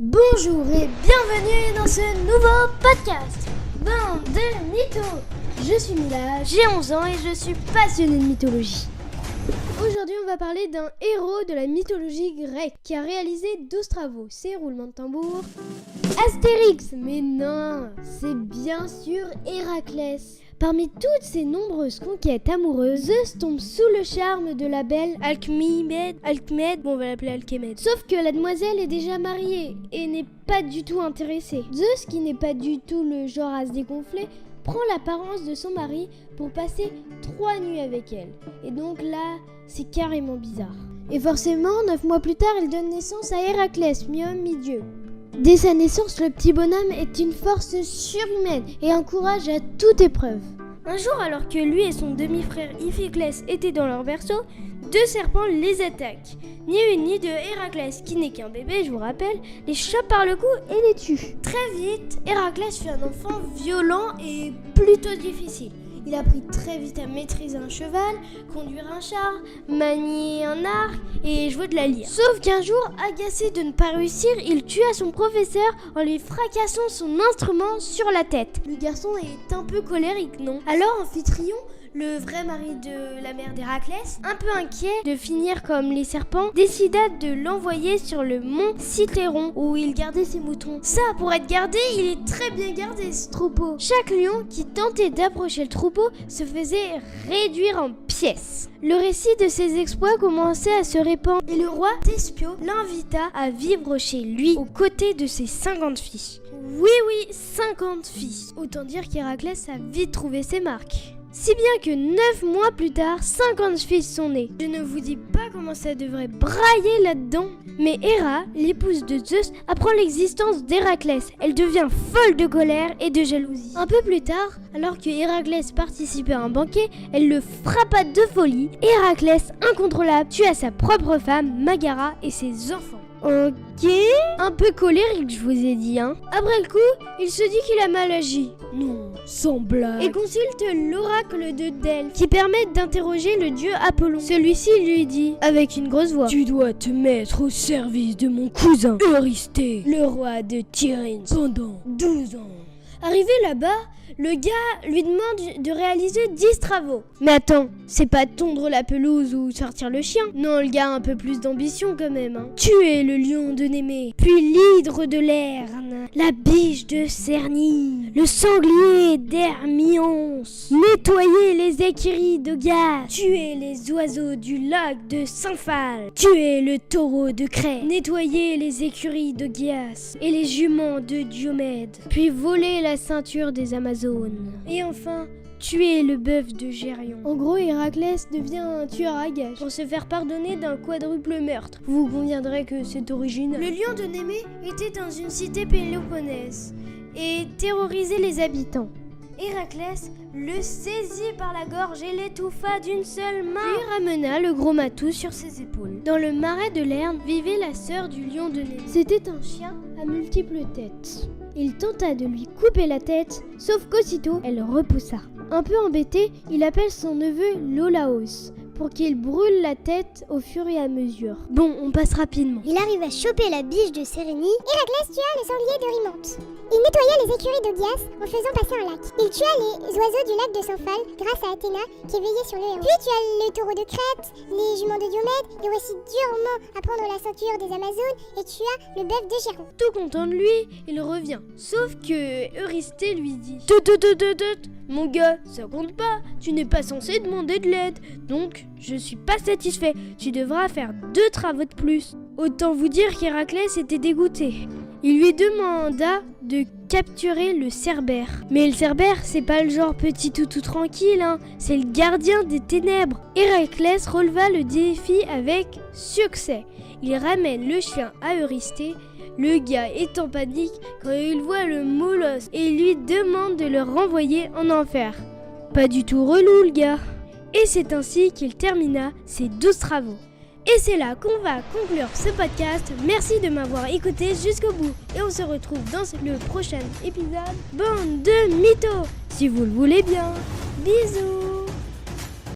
Bonjour et bienvenue dans ce nouveau podcast, Bande de mythos. Je suis Mila, j'ai 11 ans et je suis passionnée de mythologie. Aujourd'hui on va parler d'un héros de la mythologie grecque qui a réalisé 12 travaux, c'est roulement de tambour. Astérix, mais non, c'est bien sûr Héraclès. Parmi toutes ses nombreuses conquêtes amoureuses, Zeus tombe sous le charme de la belle Alcmède, on va l'appeler Alcmède. Sauf que la demoiselle est déjà mariée et n'est pas du tout intéressée. Zeus, qui n'est pas du tout le genre à se dégonfler, prend l'apparence de son mari pour passer 3 nuits avec elle. Et donc là, c'est carrément bizarre. Et forcément, 9 mois plus tard, elle donne naissance à Héraclès, mi-homme, mi-dieu. Dès sa naissance, le petit bonhomme est une force surhumaine et un courage à toute épreuve. Un jour, alors que lui et son demi-frère Iphiclès étaient dans leur berceau, 2 serpents les attaquent. Ni une ni deux, Héraclès, qui n'est qu'un bébé, je vous rappelle, les chope par le cou et les tue. Très vite, Héraclès fut un enfant violent et plutôt difficile. Il a appris très vite à maîtriser un cheval, conduire un char, manier un arc et jouer de la lyre. Sauf qu'un jour, agacé de ne pas réussir, il tua son professeur en lui fracassant son instrument sur la tête. Le garçon est un peu colérique, non? Alors Amphitryon, le vrai mari de la mère d'Héraclès, un peu inquiet de finir comme les serpents, décida de l'envoyer sur le mont Cithéron où il gardait ses moutons. Ça, pour être gardé, il est très bien gardé ce troupeau. Chaque lion qui tentait d'approcher le troupeau se faisait réduire en pièces. Le récit de ses exploits commençait à se répandre et le roi Thespio l'invita à vivre chez lui aux côtés de ses 50 filles. Oui, 50 filles. Autant dire qu'Héraclès a vite trouvé ses marques. Si bien que 9 mois plus tard, 50 fils sont nés. Je ne vous dis pas comment ça devrait brailler là-dedans. Mais Héra, l'épouse de Zeus, apprend l'existence d'Héraclès. Elle devient folle de colère et de jalousie. Un peu plus tard, alors que Héraclès participait à un banquet, elle le frappa de folie. Héraclès, incontrôlable, tua sa propre femme, Magara, et ses enfants. Ok, un peu colérique je vous ai dit, hein. Après le coup, il se dit qu'il a mal agi. Non, sans blague. Et consulte l'oracle de Delphes, qui permet d'interroger le dieu Apollon. Celui-ci lui dit, avec une grosse voix: Tu dois te mettre au service de mon cousin Eurysthée, le roi de Tyrène, pendant 12 ans. Arrivé là-bas, le gars lui demande de réaliser 10 travaux. Mais attends, c'est pas tondre la pelouse ou sortir le chien. Non, le gars a un peu plus d'ambition quand même, hein. Tuer le lion de Némée, puis l'hydre de Lerne, la biche de Cerny, le sanglier d'Hermions, nettoyer les écuries de Gaz, tuer les oiseaux du lac de Symphale, tuer le taureau de Crète, nettoyer les écuries de Gyas et les juments de Diomède, puis voler la ceinture des Amazones. Et enfin, tuer le bœuf de Gérion. En gros, Héraclès devient un tueur à gages pour se faire pardonner d'un quadruple meurtre. Vous conviendrez que c'est original. Le lion de Némée était dans une cité péloponnèse et terrorisait les habitants. Héraclès le saisit par la gorge et l'étouffa d'une seule main. Puis ramena le gros matou sur ses épaules. Dans le marais de Lerne vivait la sœur du lion de Némée. C'était un chien à multiples têtes. Il tenta de lui couper la tête, sauf qu'aussitôt, elle repoussa. Un peu embêté, il appelle son neveu Lolaos pour qu'il brûle la tête au fur et à mesure. Bon, on passe rapidement. Il arrive à choper la biche de Sérénie. Héraclès tua le sanglier d'Eurymanthe. Il nettoya les écuries d'Augias en faisant passer un lac. Il tua les oiseaux du lac de Symphale grâce à Athéna qui veillait sur le héros. Puis tua le taureau de Crète, les juments de Diomède. Il réussit durement à prendre la ceinture des Amazones et tua le bœuf de Géron. Tout content de lui, il revient. Sauf que Eurysthée lui dit: Mon gars, ça compte pas. Tu n'es pas censé demander de l'aide. Donc, je suis pas satisfait. Tu devras faire 2 travaux de plus. Autant vous dire qu'Héraclès était dégoûté. Il lui demanda de capturer le Cerbère. Mais le Cerbère, c'est pas le genre petit toutou tranquille, hein. C'est le gardien des ténèbres. Héraclès releva le défi avec succès. Il ramène le chien à Eurysthée. Le gars est en panique quand il voit le molosse et il lui demande de le renvoyer en enfer. Pas du tout relou le gars. Et c'est ainsi qu'il termina ses 12 travaux. Et c'est là qu'on va conclure ce podcast. Merci de m'avoir écouté jusqu'au bout. Et on se retrouve dans le prochain épisode. Bande de mythos, si vous le voulez bien. Bisous.